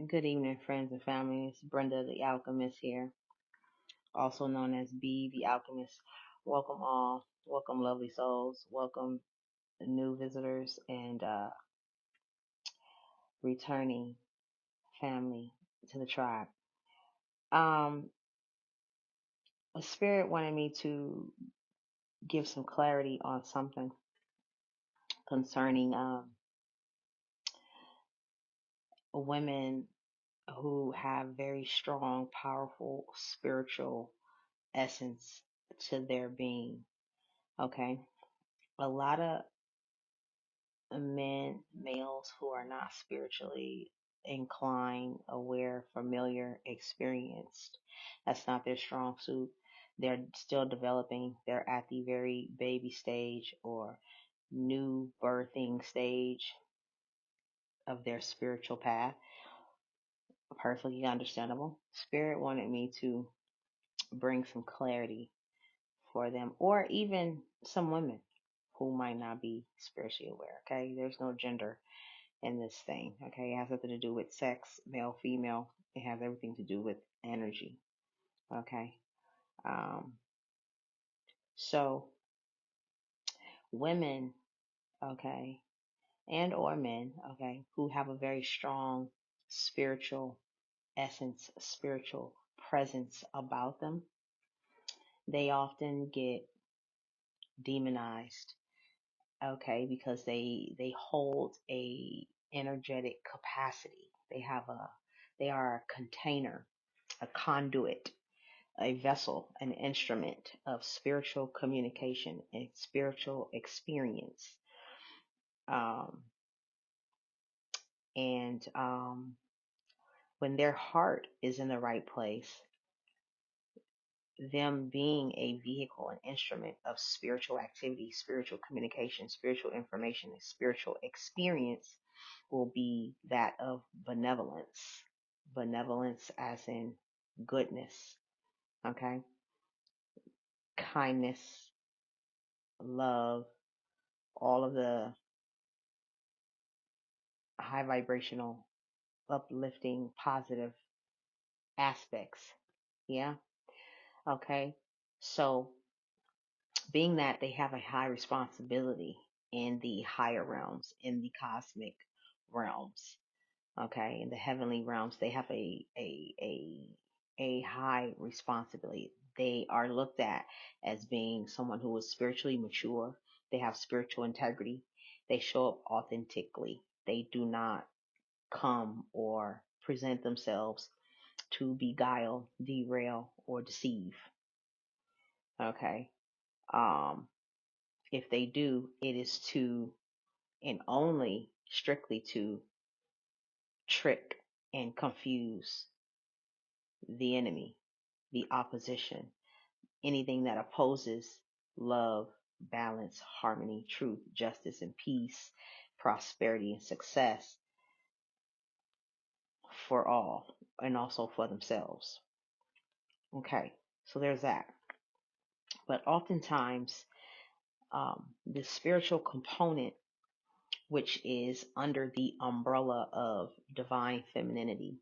Good evening, friends and family. It's Brenda the Alchemist here, also known as B the Alchemist. Welcome all. Welcome, lovely souls. Welcome, new visitors and returning family to the tribe. Um, a spirit wanted me to give some clarity on something concerning women who have very strong, powerful spiritual essence to their being. Okay, a lot of males who are not spiritually inclined, aware, familiar, experienced. That's not their strong suit. They're still developing. They're at the very baby stage or new birthing stage of their spiritual path. Perfectly understandable. Spirit wanted me to bring some clarity for them, or even some women who might not be spiritually aware. Okay, there's no gender in this thing. Okay, it has nothing to do with sex, male, female. It has everything to do with energy. Okay, um, so women, okay, and or men, okay, who have a very strong spiritual essence, spiritual presence about them, they often get demonized. Okay, because they hold a energetic capacity. They are a container, a conduit, a vessel, an instrument of spiritual communication and spiritual experience. Um, and when their heart is in the right place, them being a vehicle, an instrument of spiritual activity, spiritual communication, spiritual information, and spiritual experience will be that of benevolence. Benevolence as in goodness, okay? Kindness, love, all of the high vibrational, uplifting, positive aspects. Yeah. Okay. So, being that they have a high responsibility in the higher realms, in the cosmic realms, okay, in the heavenly realms, they have a high responsibility. They are looked at as being someone who is spiritually mature. They have spiritual integrity. They show up authentically. They do not come or present themselves to beguile, derail, or deceive. Okay. Um, if they do, it is to and only strictly to trick and confuse the enemy, the opposition, anything that opposes love, balance, harmony, truth, justice, and peace, prosperity, and success for all, and also for themselves. Okay, so there's that. But oftentimes, the spiritual component, which is under the umbrella of divine femininity,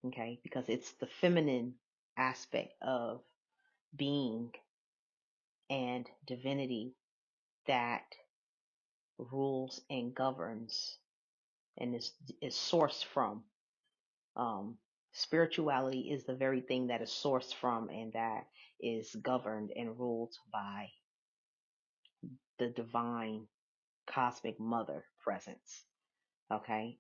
okay, because it's the feminine aspect of being and divinity that rules and governs and is sourced from. Um, Spirituality is the very thing that is sourced from and that is governed and ruled by the divine cosmic mother presence. Okay,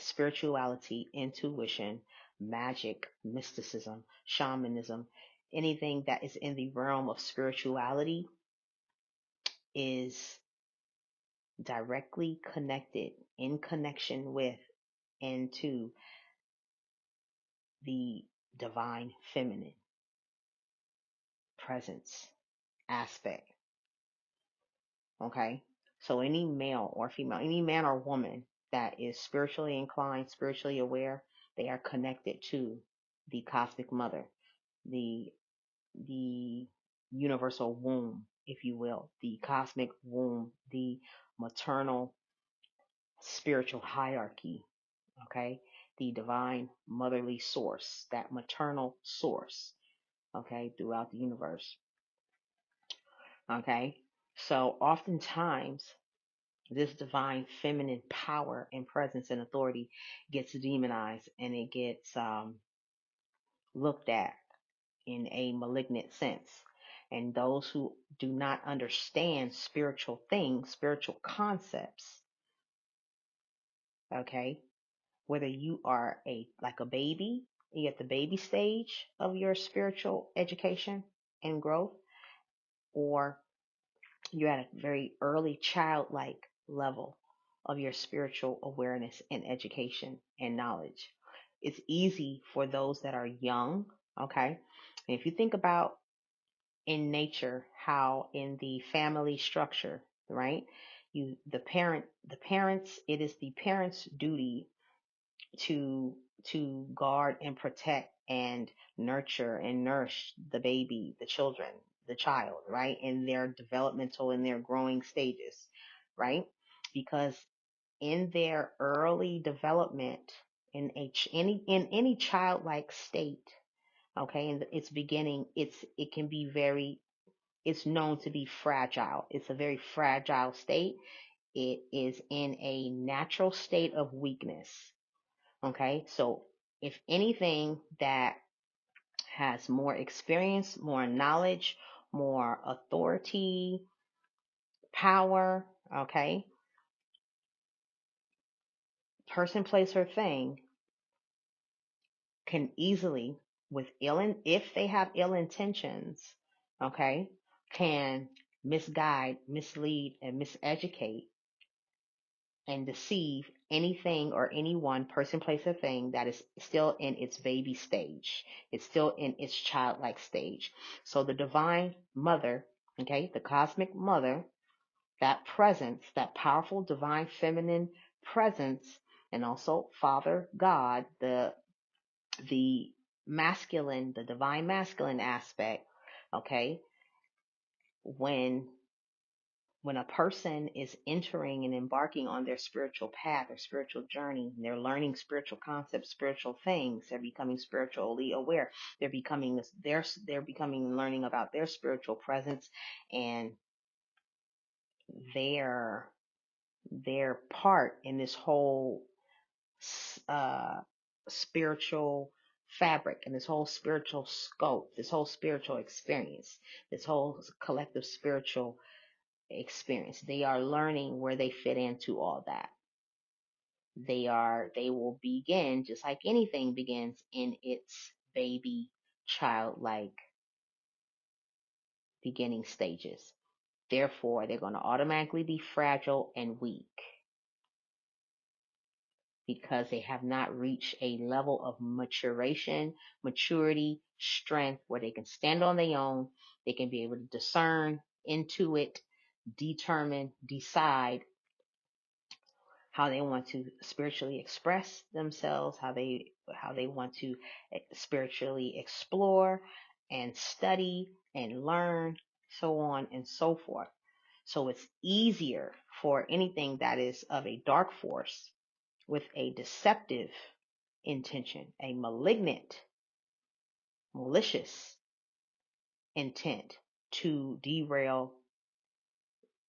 spirituality, intuition, magic, mysticism, shamanism, anything that is in the realm of spirituality is directly connected, in connection with, and to the divine feminine presence aspect. Okay, so any male or female, any man or woman that is spiritually inclined, spiritually aware, they are connected to the cosmic mother, the the universal womb, if you will, the cosmic womb, the maternal spiritual hierarchy. Okay, the divine motherly source, that maternal source, okay, throughout the universe. Okay. So oftentimes this divine feminine power and presence and authority gets demonized, and it gets looked at in a malignant sense. And those who do not understand spiritual things, spiritual concepts, okay, whether you are like a baby, you're at the baby stage of your spiritual education and growth, or you're at a very early childlike level of your spiritual awareness and education and knowledge. It's easy for those that are young, okay? And if you think about in nature how in the family structure, right? The parents, it is the parents' duty to guard and protect and nurture and nourish the baby, the children, the child, right? In their developmental, in their growing stages, right? Because in their early development, in any childlike state, okay, in its beginning, it can be it's known to be fragile. It's a very fragile state. It is in a natural state of weakness. Okay, so if anything that has more experience, more knowledge, more authority, power, okay, person, place, or thing can easily, if they have ill intentions, okay, can misguide, mislead, and miseducate and deceive anything or anyone, person, place, or thing that is still in its baby stage. It's still in its childlike stage. So the divine mother, okay, the cosmic mother, that presence, that powerful divine feminine presence, and also Father God, the masculine, the divine masculine aspect, okay, when when a person is entering and embarking on their spiritual path, their spiritual journey, they're learning spiritual concepts, spiritual things, they're becoming spiritually aware, they're becoming learning about their spiritual presence and their their part in this whole uh, spiritual fabric and this whole spiritual scope, this whole spiritual experience, this whole collective spiritual experience. They are learning where they fit into all that. They will begin just like anything begins in its baby childlike beginning stages. Therefore, they're going to automatically be fragile and weak because they have not reached a level of maturation, maturity, strength where they can stand on their own. They can be able to discern, intuit, determine, decide how they want to spiritually express themselves, how they want to spiritually explore and study and learn, so on and so forth. So it's easier for anything that is of a dark force with a deceptive intention, a malignant, malicious intent to derail,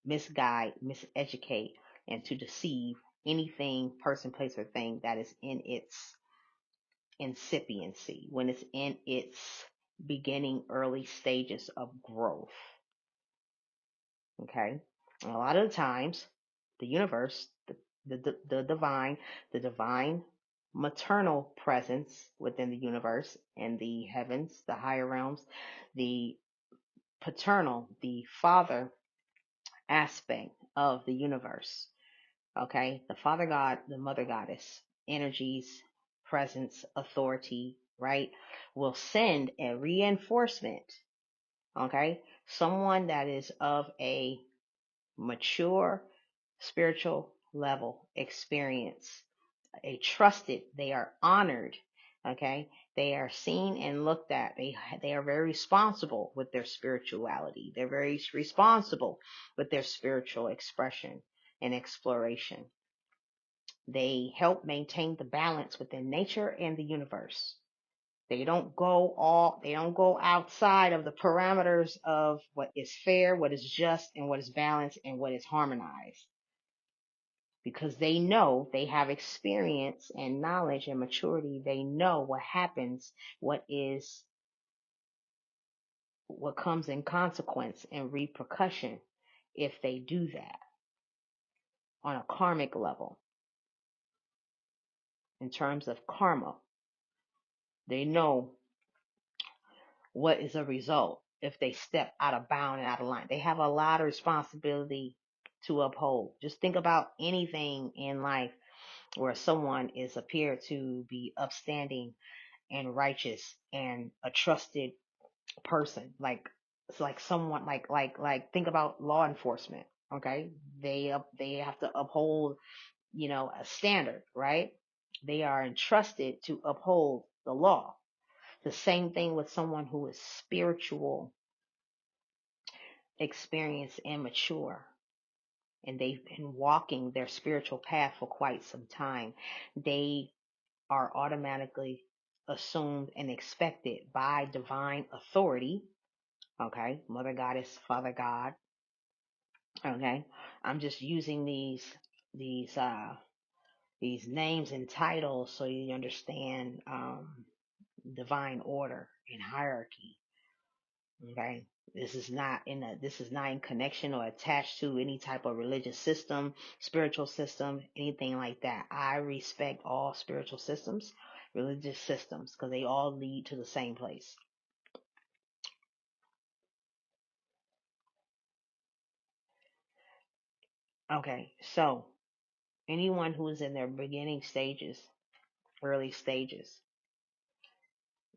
misguide, miseducate, and to deceive anything, person, place, or thing that is in its incipiency, when it's in its beginning early stages of growth. Okay? And a lot of the times, the universe, the divine maternal presence within the universe and the heavens, the higher realms, the paternal, the father aspect of the universe. Okay, the Father God, the Mother Goddess, energies, presence, authority, right, will send a reinforcement. Okay, someone that is of a mature spiritual level, experience, a trusted, they are honored. Okay, they are seen and looked at. They are very responsible with their spirituality. They're very responsible with their spiritual expression and exploration. They help maintain the balance within nature and the universe. They don't go outside of the parameters of what is fair, what is just, and what is balanced, and what is harmonized. Because they know, they have experience and knowledge and maturity. They know what happens, what comes in consequence and repercussion if they do that on a karmic level. In terms of karma, they know what is a result if they step out of bound and out of line. They have a lot of responsibility to uphold. Just think about anything in life where someone is appeared to be upstanding and righteous and a trusted person. Like it's like someone like think about law enforcement. Okay, they have to uphold, a standard, right? They are entrusted to uphold the law. The same thing with someone who is spiritual, experienced, and mature, and they've been walking their spiritual path for quite some time. They are automatically assumed and expected by divine authority. Okay, Mother Goddess, Father God. Okay, I'm just using these these names and titles so you understand divine order and hierarchy. Okay, this is not in connection or attached to any type of religious system, spiritual system, anything like that. I respect all spiritual systems, religious systems, because they all lead to the same place. Okay, so anyone who is in their beginning stages, early stages,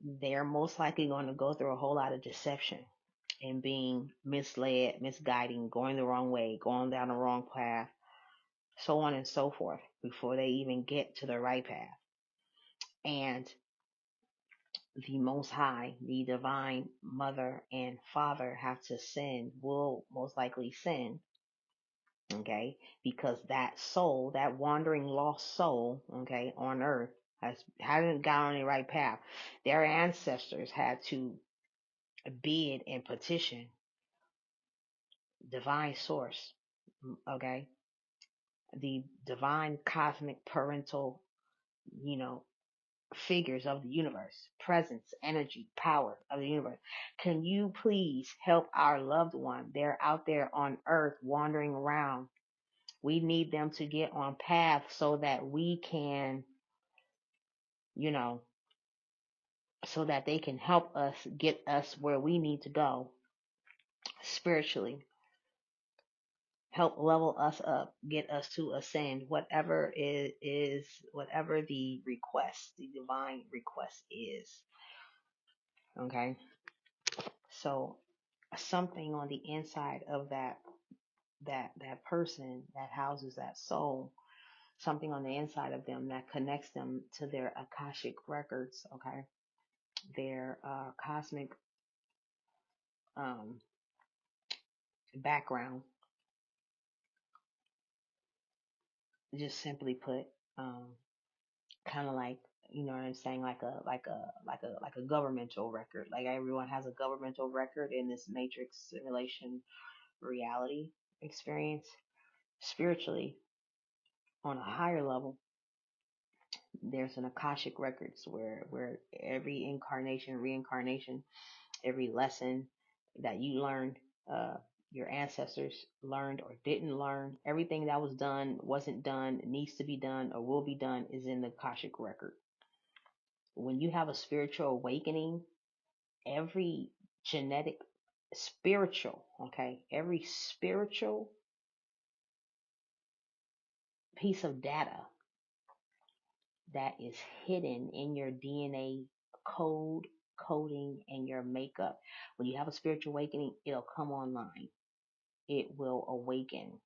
they're most likely going to go through a whole lot of deception and being misled, misguiding, going the wrong way, going down the wrong path, so on and so forth, before they even get to the right path. And the Most High, the Divine Mother and Father have to sin, will most likely sin, okay? Because that soul, that wandering lost soul, okay, on earth, hasn't got on the right path. Their ancestors had to bid and petition divine source, okay? The divine cosmic parental, you know, figures of the universe, presence, energy, power of the universe. Can you please help our loved one? They're out there on earth wandering around. We need them to get on path so that we can, you know, so that they can help us get us where we need to go spiritually, help level us up, get us to ascend, whatever is whatever the request, the divine request is. Okay. So something on the inside of that person that houses that soul, something on the inside of them that connects them to their akashic records, okay, their cosmic um, background. Just simply put, um, kind of like, you know what I'm saying, like a governmental record. Like everyone has a governmental record in this matrix simulation reality experience. Spiritually, on a higher level, there's an akashic records where every incarnation, reincarnation, every lesson that you learned, uh your ancestors learned or didn't learn, everything that was done, wasn't done, needs to be done, or will be done, is in the akashic record. When you have a spiritual awakening, every genetic spiritual, okay, every spiritual piece of data that is hidden in your DNA code, coding, and your makeup. When you have a spiritual awakening, it'll come online. It will awaken.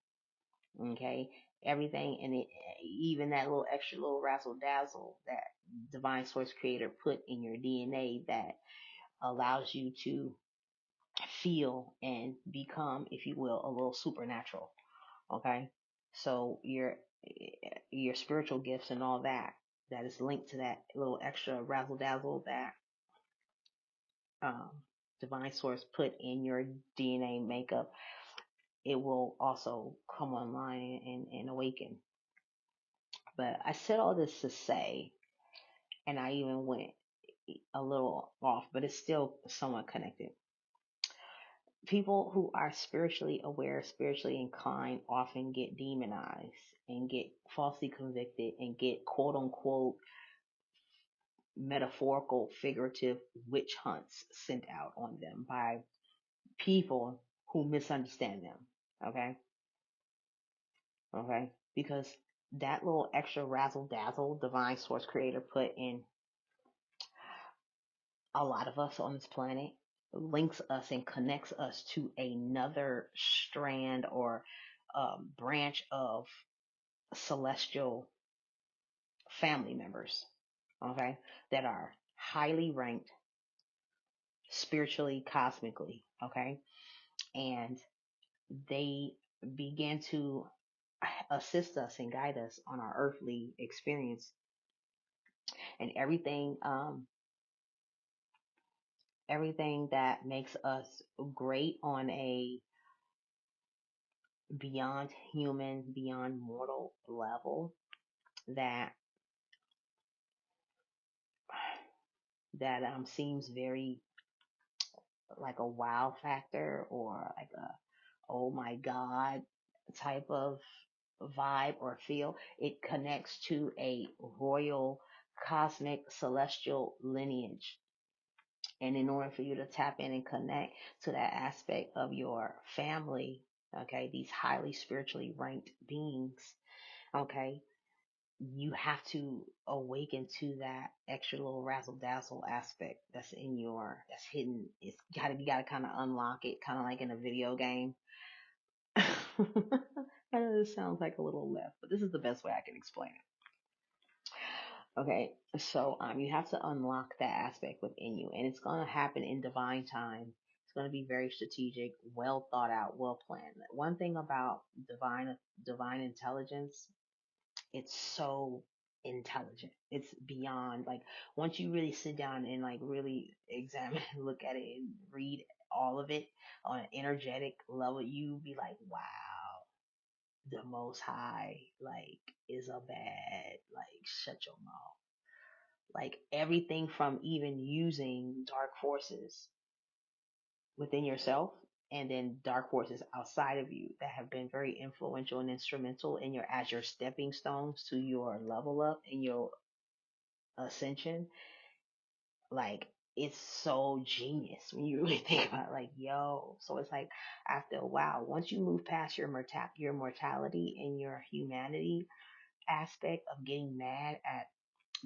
Okay? Everything, and even that little extra little razzle dazzle that divine source creator put in your DNA that allows you to feel and become, if you will, a little supernatural. Okay? So your spiritual gifts and all that, that is linked to that little extra razzle dazzle that um, divine source put in your DNA makeup, it will also come online and awaken. But I said all this to say, and I even went a little off, but it's still somewhat connected. People who are spiritually aware, spiritually inclined, often get demonized and get falsely convicted and get quote unquote metaphorical, figurative witch hunts sent out on them by people who misunderstand them. Okay? Okay? Because that little extra razzle dazzle divine source creator put in a lot of us on this planet links us and connects us to another strand or branch of celestial family members, okay, that are highly ranked spiritually, cosmically, okay, and they begin to assist us and guide us on our earthly experience and everything that makes us great on a beyond human, beyond mortal level that seems very like a wow factor or like a oh my god type of vibe or feel. It connects to a royal cosmic celestial lineage. And in order for you to tap in and connect to that aspect of your family, okay, these highly spiritually ranked beings, okay, you have to awaken to that extra little razzle dazzle aspect that's hidden. You gotta kind of unlock it, kind of like in a video game. I know this sounds like a little left, but this is the best way I can explain it. Okay, so you have to unlock that aspect within you, and it's gonna happen in divine time. It's gonna be very strategic, well thought out, well planned. One thing about divine intelligence, it's so intelligent. It's beyond like once you really sit down and like really examine, look at it, and read all of it on an energetic level, you be like, wow, the Most High like is a bad like shut your mouth. Like everything from even using dark forces within yourself and then dark forces outside of you that have been very influential and instrumental in your as your stepping stones to your level up and your ascension. Like it's so genius when you really think about it, like yo. So it's like after a while, once you move past your mortality and your humanity aspect of getting mad at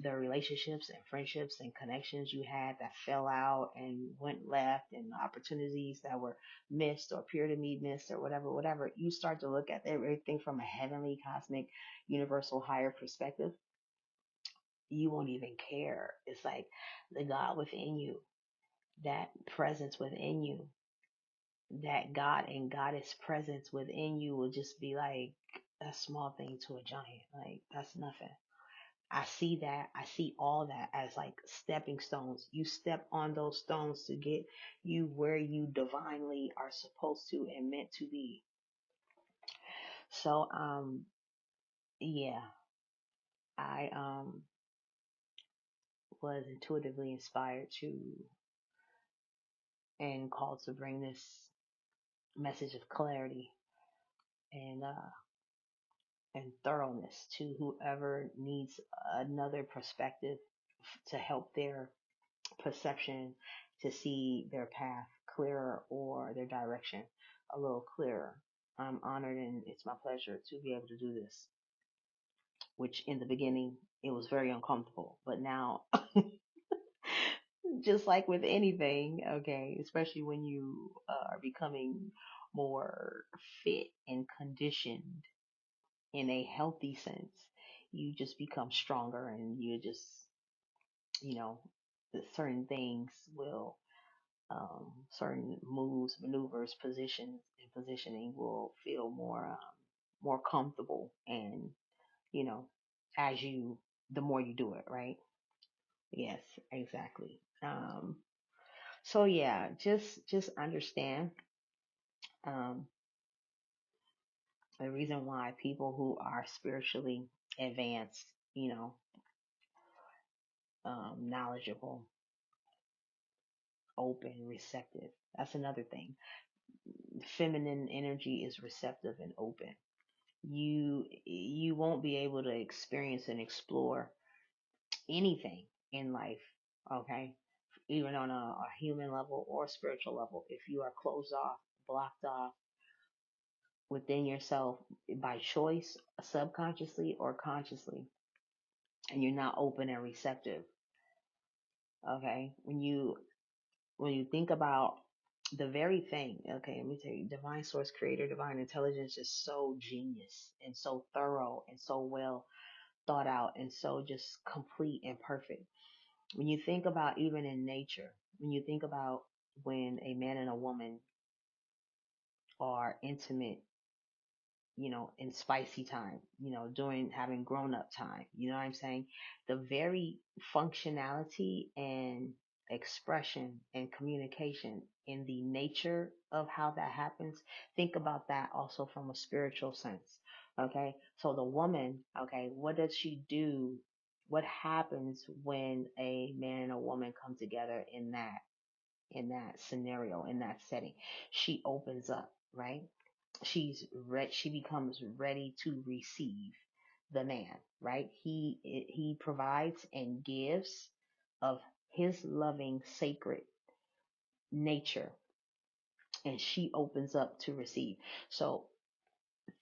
the relationships and friendships and connections you had that fell out and went left and opportunities that were missed or appear to be missed or whatever, you start to look at everything from a heavenly, cosmic, universal, higher perspective. You won't even care. It's like the God within you, that presence within you, that God and Goddess presence within you will just be like a small thing to a giant. Like that's nothing. I see that. I see all that as like stepping stones. You step on those stones to get you where you divinely are supposed to and meant to be. So, yeah, I was intuitively inspired to and called to bring this message of clarity and thoroughness to whoever needs another perspective to help their perception to see their path clearer or their direction a little clearer. I'm honored and it's my pleasure to be able to do this, which in the beginning it was very uncomfortable, but now just like with anything, okay, especially when you are becoming more fit and conditioned in a healthy sense, you just become stronger and you just, you know, certain things will certain moves, maneuvers, positions, and positioning will feel more comfortable and you know, as you, the more you do it, right? Yes, exactly. So yeah, just understand um, the reason why people who are spiritually advanced, knowledgeable, open, receptive. That's another thing. Feminine energy is receptive and open. You won't be able to experience and explore anything in life, okay? Even on a human level or a spiritual level, if you are closed off, blocked off within yourself by choice, subconsciously or consciously, and you're not open and receptive, okay? When you think about the very thing, okay, let me tell you, divine source creator, divine intelligence is so genius and so thorough and so well thought out and so just complete and perfect. When you think about even in nature, when you think about when a man and a woman are intimate, in spicy time, during having grown up time. You know what I'm saying? The very functionality and expression and communication in the nature of how that happens, think about that also from a spiritual sense. Okay. So the woman, okay, what does she do? What happens when a man and a woman come together in that scenario, in that setting? She opens up, right? She becomes ready to receive the man, right? He provides and gives of his loving sacred nature, and she opens up to receive. So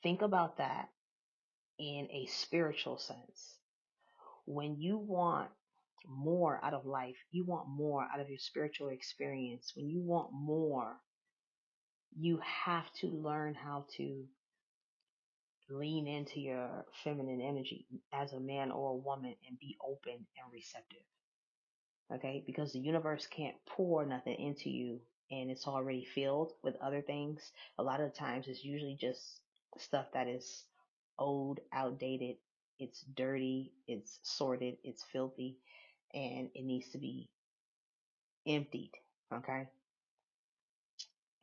think about that in a spiritual sense. When you want more out of life, you want more out of your spiritual experience. When you want more, you have to learn how to lean into your feminine energy as a man or a woman and be open and receptive. Okay? Because the universe can't pour nothing into you and it's already filled with other things. A lot of times it's usually just stuff that is old, outdated, it's dirty, it's sordid, it's filthy, and it needs to be emptied. Okay?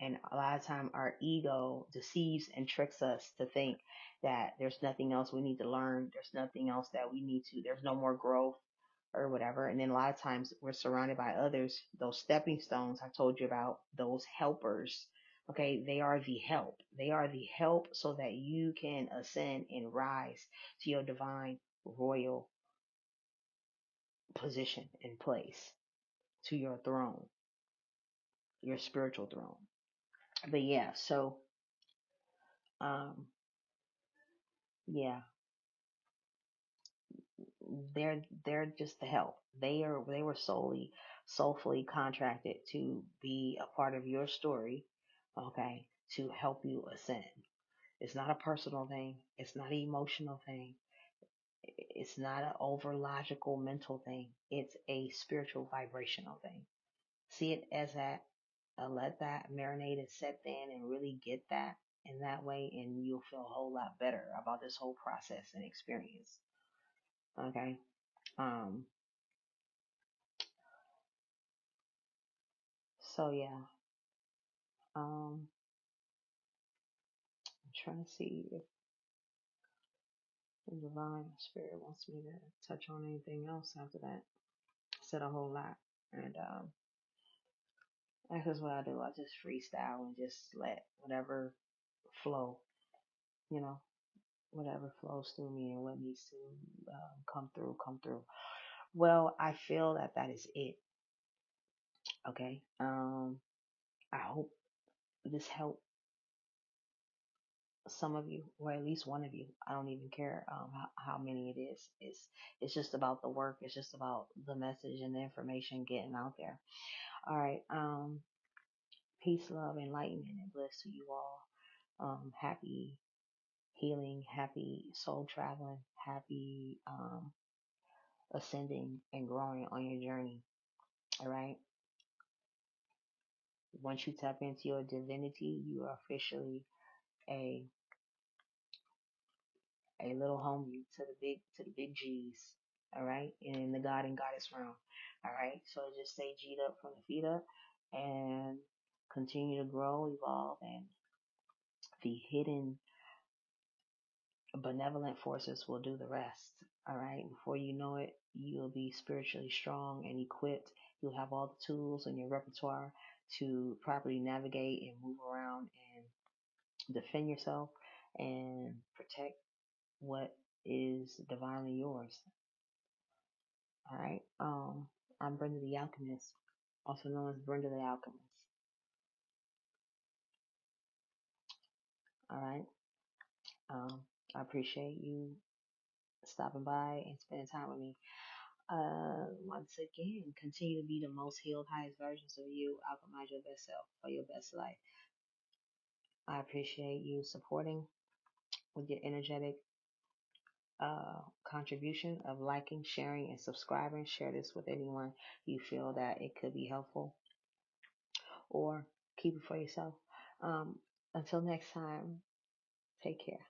And a lot of time our ego deceives and tricks us to think that there's nothing else we need to learn. There's nothing else that we need to, there's no more growth or whatever. And then a lot of times we're surrounded by others, those stepping stones I told you about, those helpers. Okay. They are the help. They are the help so that you can ascend and rise to your divine royal position and place, to your throne, your spiritual throne. But yeah, so, um, yeah, they're just the help. They were soulfully contracted to be a part of your story, okay, to help you ascend. It's not a personal thing. It's not an emotional thing. It's not an over logical mental thing. It's a spiritual vibrational thing. See it as that. Let that marinate and set in and really get that in that way, and you'll feel a whole lot better about this whole process and experience. Okay. Um. So yeah. Um, I'm trying to see if the divine spirit wants me to touch on anything else after that. I said a whole lot, and that's just what I do. I just freestyle and just let whatever flow, you know, whatever flows through me and what needs to come through, come through. Well, I feel that that is it. Okay. I hope this helped some of you, or at least one of you. I don't even care how many it is. It's just about the work. It's just about the message and the information getting out there. All right. Peace, love, enlightenment, and bliss to you all. Happy healing, happy soul traveling, happy ascending and growing on your journey. All right. Once you tap into your divinity, you are officially a a little homie to the big G's. All right, in the God and Goddess realm. All right, so just stay G'd up from the feet up and continue to grow, evolve, and the hidden benevolent forces will do the rest. All right. Before you know it, you'll be spiritually strong and equipped. You'll have all the tools in your repertoire to properly navigate and move around and defend yourself and protect what is divinely yours. All right. I'm Brenda the Alchemist, also known as Brenda the Alchemist. All right. Um, I appreciate you stopping by and spending time with me. Once again, continue to be the most healed, highest versions of you. Alchemize your best self for your best life. I appreciate you supporting with your energetic contribution of liking, sharing, and subscribing. Share this with anyone you feel that it could be helpful, or keep it for yourself. Until next time, take care.